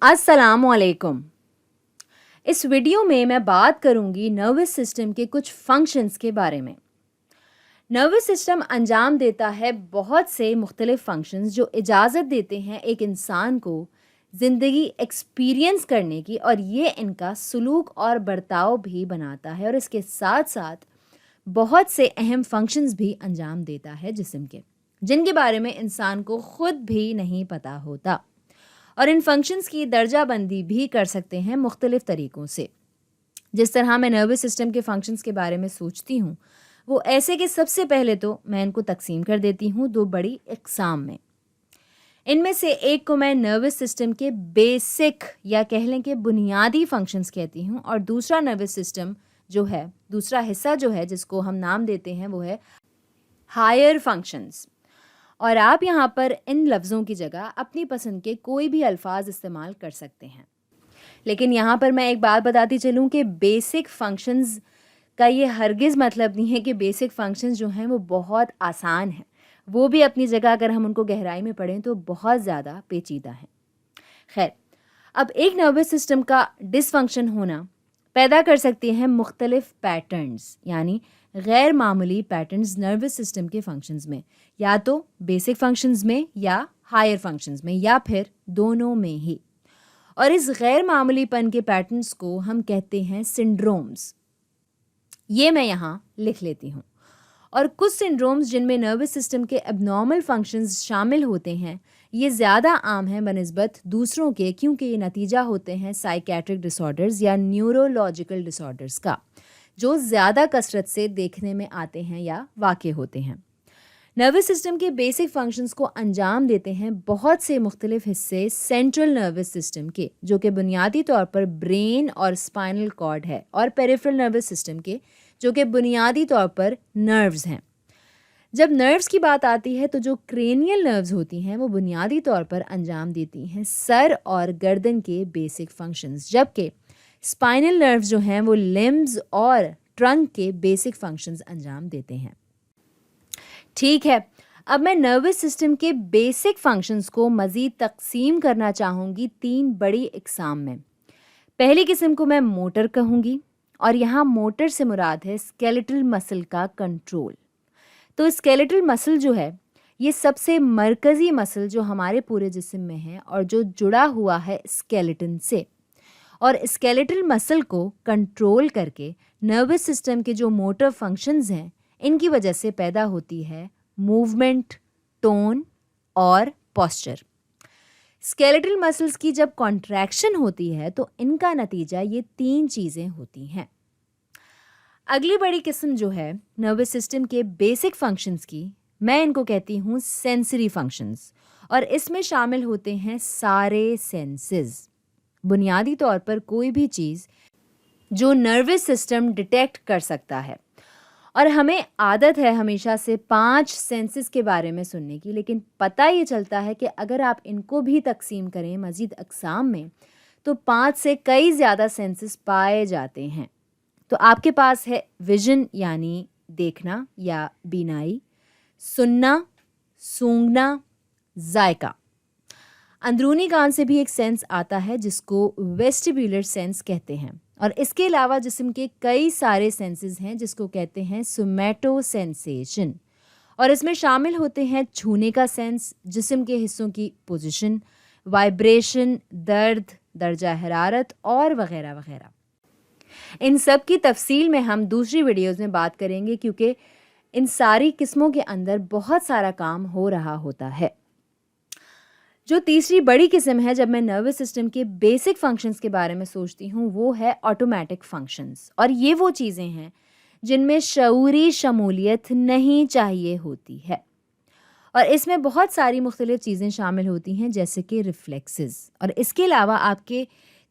अस्सलाम वालेकुम। इस वीडियो में मैं बात करूंगी नर्वस सिस्टम के कुछ फंक्शंस के बारे में। नर्वस सिस्टम अंजाम देता है बहुत से मुख्तलिफ फंक्शंस जो इजाज़त देते हैं एक इंसान को ज़िंदगी एक्सपीरियंस करने की, और ये इनका सलूक और बर्ताव भी बनाता है, और इसके साथ साथ बहुत से अहम फंक्शंस भी अंजाम देता है जिस्म के, जिनके बारे में इंसान को ख़ुद भी नहीं पता होता। और इन फंक्शंस की दर्जा बंदी भी कर सकते हैं मुख्तलिफ तरीक़ों से। जिस तरह मैं नर्वस सिस्टम के फंक्शंस के बारे में सोचती हूँ वो ऐसे कि सबसे पहले तो मैं इनको तकसीम कर देती हूँ दो बड़ी इकसाम में। इनमें से एक को मैं नर्वस सिस्टम के बेसिक या कह लें कि बुनियादी फंक्शंस कहती हूँ, और दूसरा नर्वस सिस्टम जो है, दूसरा हिस्सा जो है जिसको हम नाम देते हैं वो है हायर फंक्शंस। और आप यहाँ पर इन लफ्ज़ों की जगह अपनी पसंद के कोई भी अल्फाज इस्तेमाल कर सकते हैं। लेकिन यहाँ पर मैं एक बात बताती चलूँ कि बेसिक फंक्शंस का ये हरगिज़ मतलब नहीं है कि बेसिक फंक्शंस जो हैं वो बहुत आसान हैं। वो भी अपनी जगह अगर हम उनको गहराई में पढ़ें तो बहुत ज़्यादा पेचीदा हैं। खैर, अब एक नर्वस सिस्टम का डिसफंक्शन होना पैदा कर सकती हैं मुख्तलिफ पैटर्न्स, यानी गैर मामूली पैटर्न्स नर्वस सिस्टम के फंक्शंस में, या तो बेसिक फंक्शंस में या हायर फंक्शंस में, या फिर दोनों में ही। और इस गैर मामूलीपन के पैटर्न्स को हम कहते हैं सिंड्रोम्स। ये मैं यहाँ लिख लेती हूँ। और कुछ सिंड्रोम्स जिनमें नर्वस सिस्टम के एबनॉर्मल फंक्शंस शामिल होते हैं, ये ज़्यादा आम हैं बनिस्बत दूसरों के, क्योंकि ये नतीजा होते हैं साइकेट्रिक डिसऑर्डर्स या न्यूरोलॉजिकल डिसऑर्डर्स का, जो ज़्यादा कसरत से देखने में आते हैं या वाक़े होते हैं। नर्वस सिस्टम के बेसिक फंक्शंस को अंजाम देते हैं बहुत से मुख्तलिफ हिस्से सेंट्रल नर्वस सिस्टम के, जो कि बुनियादी तौर पर ब्रेन और स्पाइनल कॉर्ड है, और पेरिफेरल नर्वस सिस्टम के, जो कि बुनियादी तौर पर नर्व्स हैं। जब नर्व्स की बात आती है तो जो क्रेनियल नर्व्स होती हैं वो बुनियादी तौर पर अंजाम देती हैं सर और गर्दन के बेसिक फंक्शंस, जबकि स्पाइनल नर्व्स जो हैं वो लिम्ब्स और ट्रंक के बेसिक फंक्शंस अंजाम देते हैं। ठीक है, अब मैं नर्वस सिस्टम के बेसिक फंक्शंस को मज़ीद तकसीम करना चाहूँगी तीन बड़ी इकसाम में। पहली किस्म को मैं मोटर कहूँगी, और यहाँ मोटर से मुराद है स्केलेटल मसल का कंट्रोल। तो स्केलेटल मसल जो है ये सबसे मरकज़ी मसल जो हमारे पूरे जिस्म में है और जो जुड़ा हुआ है स्केलेटन से, और स्केलेटल मसल को कंट्रोल करके नर्वस सिस्टम के जो मोटर फंक्शंस हैं इनकी वजह से पैदा होती है मूवमेंट, टोन और पोस्चर। स्केलेटल मसल्स की जब कॉन्ट्रैक्शन होती है तो इनका नतीजा ये तीन चीज़ें होती हैं। अगली बड़ी किस्म जो है नर्वस सिस्टम के बेसिक फंक्शंस की, मैं इनको कहती हूँ सेंसरी फंक्शंस, और इसमें शामिल होते हैं सारे सेंसेस। बुनियादी तौर पर कोई भी चीज़ जो नर्वस सिस्टम डिटेक्ट कर सकता है। और हमें आदत है हमेशा से 5 सेंसेस के बारे में सुनने की, लेकिन पता ये चलता है कि अगर आप इनको भी तकसीम करें मज़ीद अक़साम में तो 5 से कई ज़्यादा सेंसेस पाए जाते हैं। तो आपके पास है विजन यानी देखना या बीनाई, सुनना, सूंघना, जायका। अंदरूनी कान से भी एक सेंस आता है जिसको वेस्टिब्यूलर सेंस कहते हैं, और इसके अलावा जिस्म के कई सारे सेंसेस हैं जिसको कहते हैं सोमैटो सेंसेशन, और इसमें शामिल होते हैं छूने का सेंस, जिस्म के हिस्सों की पोजीशन, वाइब्रेशन, दर्द, दर्जा हरारत और वगैरह वगैरह। इन सब की तफसील में हम दूसरी वीडियोज़ में बात करेंगे, क्योंकि इन सारी किस्मों के अंदर बहुत सारा काम हो रहा होता है। जो तीसरी बड़ी किस्म है जब मैं नर्वस सिस्टम के बेसिक फंक्शंस के बारे में सोचती हूँ वो है ऑटोमेटिक फंक्शंस, और ये वो चीज़ें हैं जिनमें शऊरी शमूलियत नहीं चाहिए होती है, और इसमें बहुत सारी मुख्तलिफ चीज़ें शामिल होती हैं जैसे कि रिफ्लेक्सेस, और इसके अलावा आपके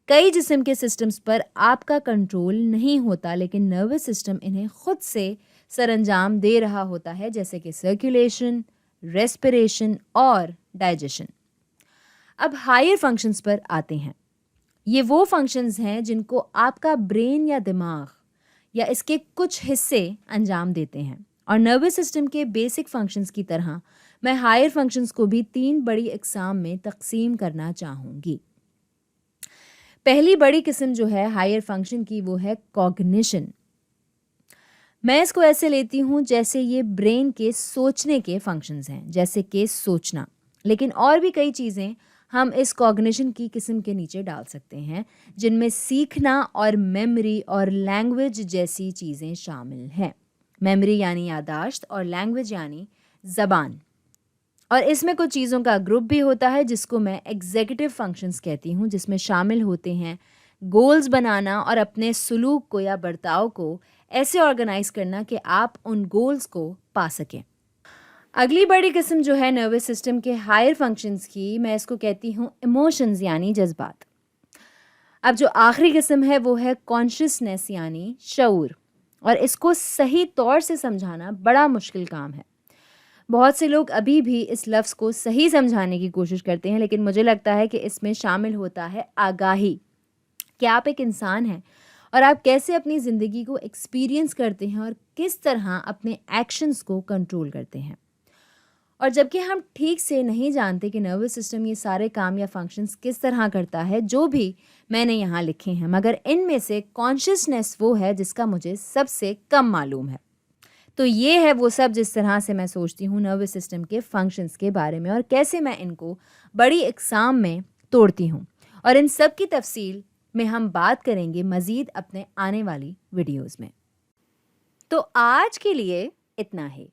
कई जिस्म के सिस्टम्स पर आपका कंट्रोल नहीं होता, लेकिन नर्वस सिस्टम इन्हें खुद से सरअंजाम दे रहा होता है, जैसे कि सर्कुलेशन, रेस्पिरेशन और डाइजेशन। अब हायर फंक्शंस पर आते हैं। ये वो फंक्शंस हैं जिनको आपका ब्रेन या दिमाग या इसके कुछ हिस्से अंजाम देते हैं, और नर्वस सिस्टम के बेसिक फंक्शंस की तरह मैं हायर फंक्शंस को भी 3 बड़ी अक़साम में तकसीम करना चाहूँगी। पहली बड़ी किस्म जो है हायर फंक्शन की वो है कॉग्निशन। मैं इसको ऐसे लेती हूँ जैसे ये ब्रेन के सोचने के फंक्शंस हैं, जैसे कि सोचना। लेकिन और भी कई चीज़ें हम इस कॉग्निशन की किस्म के नीचे डाल सकते हैं, जिनमें सीखना और मेमोरी और लैंग्वेज जैसी चीज़ें शामिल हैं। मेमोरी यानी याददाश्त और लैंग्वेज यानी ज़बान। और इसमें कुछ चीज़ों का ग्रुप भी होता है जिसको मैं एग्जीक्यूटिव फंक्शंस कहती हूँ, जिसमें शामिल होते हैं गोल्स बनाना और अपने सलूक को या बर्ताव को ऐसे ऑर्गेनाइज करना कि आप उन गोल्स को पा सकें। अगली बड़ी किस्म जो है नर्वस सिस्टम के हायर फंक्शंस की, मैं इसको कहती हूँ इमोशंस यानी जज्बात। अब जो आखिरी किस्म है वो है कॉन्शियसनेस यानी शऊर, और इसको सही तौर से समझाना बड़ा मुश्किल काम है। बहुत से लोग अभी भी इस लफ्ज़ को सही समझाने की कोशिश करते हैं, लेकिन मुझे लगता है कि इसमें शामिल होता है आगाही, कि आप एक इंसान हैं और आप कैसे अपनी ज़िंदगी को एक्सपीरियंस करते हैं और किस तरह अपने एक्शंस को कंट्रोल करते हैं। और जबकि हम ठीक से नहीं जानते कि नर्वस सिस्टम ये सारे काम या फंक्शंस किस तरह करता है जो भी मैंने यहाँ लिखे हैं, मगर इनमें से कॉन्शियसनेस वो है जिसका मुझे सबसे कम मालूम है। तो ये है वो सब जिस तरह से मैं सोचती हूँ नर्वस सिस्टम के फंक्शंस के बारे में और कैसे मैं इनको बड़ी इकसाम में तोड़ती हूँ। और इन सब की तफसील में हम बात करेंगे मज़ीद अपने आने वाली वीडियोज़ में। तो आज के लिए इतना ही।